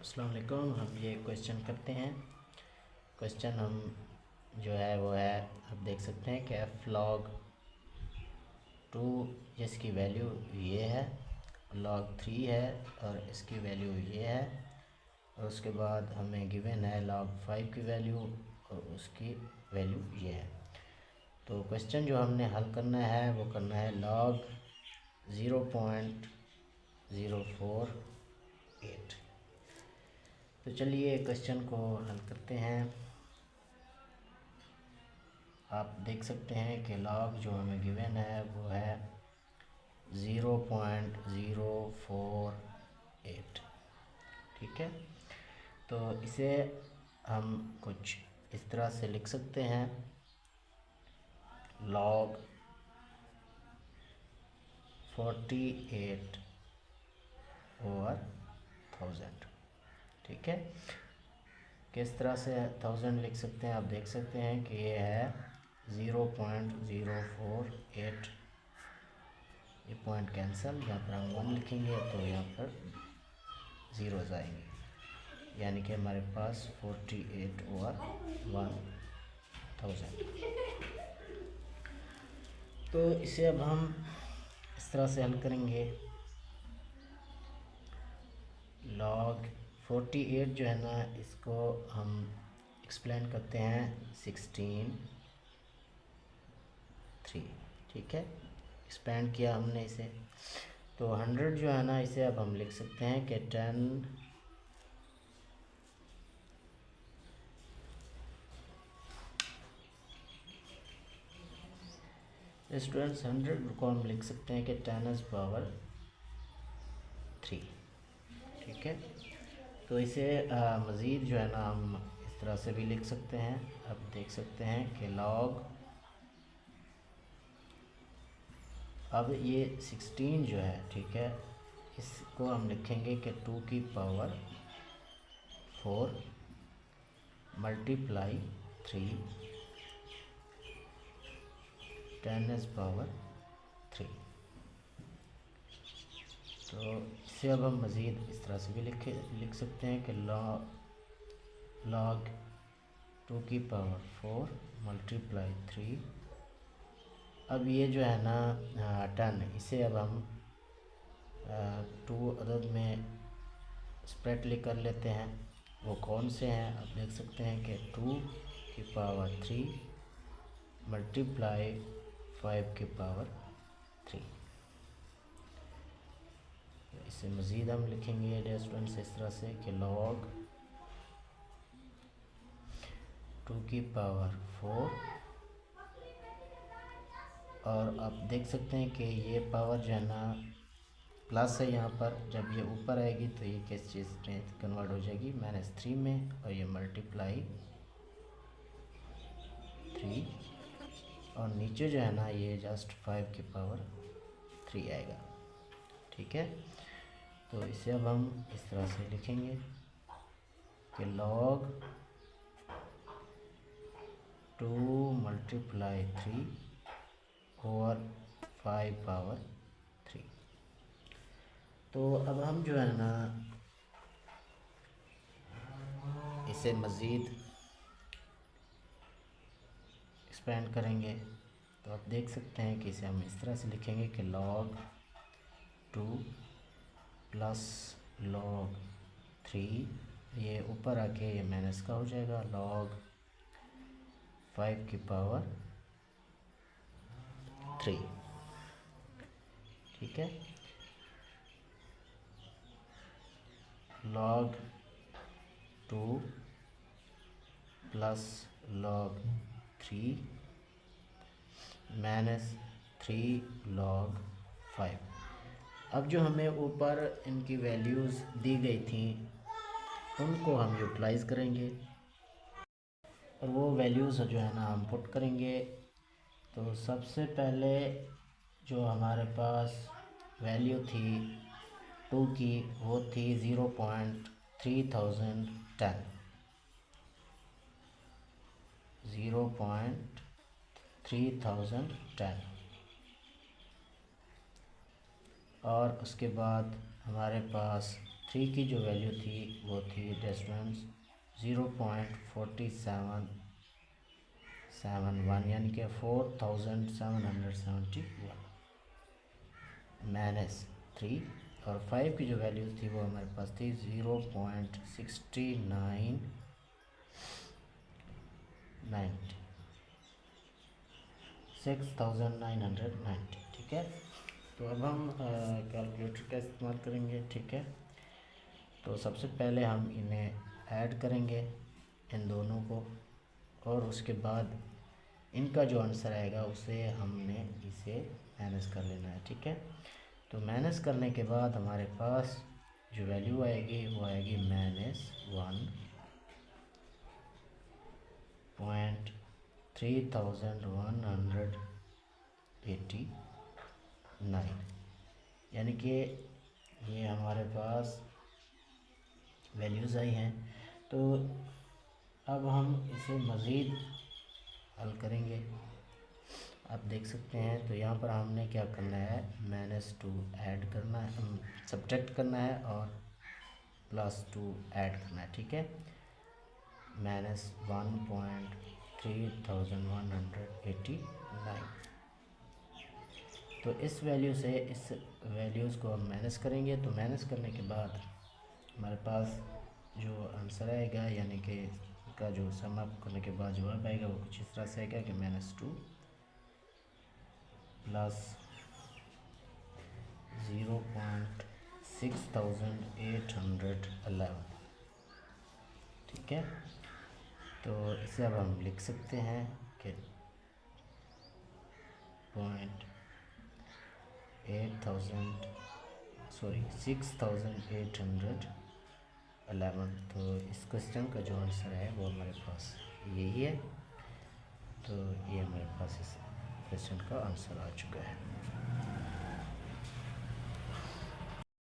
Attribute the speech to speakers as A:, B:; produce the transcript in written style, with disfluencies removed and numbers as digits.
A: अस्सलाम वालेकुम। हम ये क्वेश्चन करते हैं। क्वेश्चन हम जो है वो है, आप देख सकते हैं कि एफ लॉग 2 जिसकी वैल्यू ये है, लॉग 3 है और इसकी वैल्यू ये है, और उसके बाद हमें गिवन है लॉग 5 की वैल्यू और उसकी वैल्यू ये है। तो क्वेश्चन जो हमने हल करना है वो करना है लॉग 0.048। तो चलिए क्वेश्चन को हल करते हैं। आप देख सकते हैं कि लॉग जो हमें गिवन है वो है 0.048। ठीक है, तो इसे हम कुछ इस तरह से लिख सकते हैं, लॉग 48/1000। ठीक है, किस तरह से 1000 लिख सकते हैं? आप देख सकते हैं कि ये है 0.048। ये पॉइंट कैंसिल, यहाँ पर हम 1 लिखेंगे तो यहाँ पर ज़ीरोज़ आएंगे, यानी कि हमारे पास 48/1000। तो इसे अब हम इस तरह से हल करेंगे। लॉग 48 जो है ना, इसको हम एक्सप्लेन करते हैं 16/3। ठीक है, एक्सपेंड किया हमने इसे। तो 100 जो है ना, इसे अब हम लिख सकते हैं कि 10 स्टूडेंट्स 100 को हम लिख सकते हैं कि 10⁻³ ठीक है, तो इसे मज़ीद जो है ना हम इस तरह से भी लिख सकते हैं। अब देख सकते हैं कि लॉग, अब ये 16 जो है, ठीक है, इसको हम लिखेंगे कि 2 की पावर 4 मल्टीप्लाई 3 10⁻³ तो इसे अब हम मज़ीद इस तरह से भी लिख सकते हैं कि लॉग 2 की पावर 4 मल्टीप्लाई 3। अब ये जो है ना 10, इसे अब हम 2 अदद में स्प्रेडली कर लेते हैं। वो कौन से हैं? आप देख सकते हैं कि 2 की पावर 3 मल्टीप्लाई 5 की पावर 3। इसे मज़ीद हम लिखेंगे डियर स्टूडेंट्स इस तरह से कि लॉग 2 की पावर 4, और आप देख सकते हैं कि ये पावर जो है ना प्लस है, यहाँ पर जब ये ऊपर आएगी तो ये किस चीज़ में कन्वर्ट हो जाएगी? -3 में, और ये मल्टीप्लाई 3, और नीचे जो है ना ये जस्ट 5 की पावर 3 आएगा। ठीक है, तो इसे अब हम इस तरह से लिखेंगे कि लॉग 2 मल्टीप्लाई 3 ओवर 5 पावर 3। तो अब हम जो है ना इसे मज़ीद एक्सपेंड करेंगे। तो आप देख सकते हैं कि इसे हम इस तरह से लिखेंगे कि लॉग 2 प्लस लॉग 3, ये ऊपर आके ये माइनस का हो जाएगा, लॉग 5 की पावर 3। ठीक है, log 2 प्लस log 3 -3 log 5। अब जो हमें ऊपर इनकी वैल्यूज़ दी गई थी उनको हम यूटिलाइज़ करेंगे, और वो वैल्यूज़ जो है ना हम पुट करेंगे। तो सबसे पहले जो हमारे पास वैल्यू थी 2 की, वो थी 0.3010 0.3010, और उसके बाद हमारे पास 3 की जो वैल्यू थी वो थी डिस्टेंस 0.4771 यानी कि 4771 माइनस 3, और 5 की जो वैल्यू थी वो हमारे पास थी 6990, ठीक है। तो अब हम कैलकुलेटर का इस्तेमाल करेंगे, ठीक है। तो सबसे पहले हम इन्हें ऐड करेंगे, इन दोनों को, और उसके बाद इनका जो आंसर आएगा उसे हमने इसे माइनस कर लेना है, ठीक है। तो माइनस करने के बाद हमारे पास जो वैल्यू आएगी वो आएगी -1.3189, यानी कि ये हमारे पास वैल्यूज़ आई हैं। तो अब हम इसे मज़ीद हल करेंगे, आप देख सकते हैं। तो यहाँ पर हमने क्या करना है, -2 ऐड करना है, सब्ट्रैक्ट करना है, और +2 ऐड करना है, ठीक है। -1.3189। तो इस वैल्यू से इस वैल्यूज़ को हम माइनस करेंगे। तो माइनस करने के बाद हमारे पास जो आंसर आएगा, यानी कि इसका जो सम अप करने के बाद जवाब आएगा वो कुछ इस तरह से आएगा कि -2 प्लस 0.6811, ठीक है। तो इसे अब हम लिख सकते हैं कि 6811। तो इस क्वेश्चन का जो आंसर है वो हमारे पास यही है। तो ये हमारे पास इस क्वेश्चन का आंसर आ चुका है।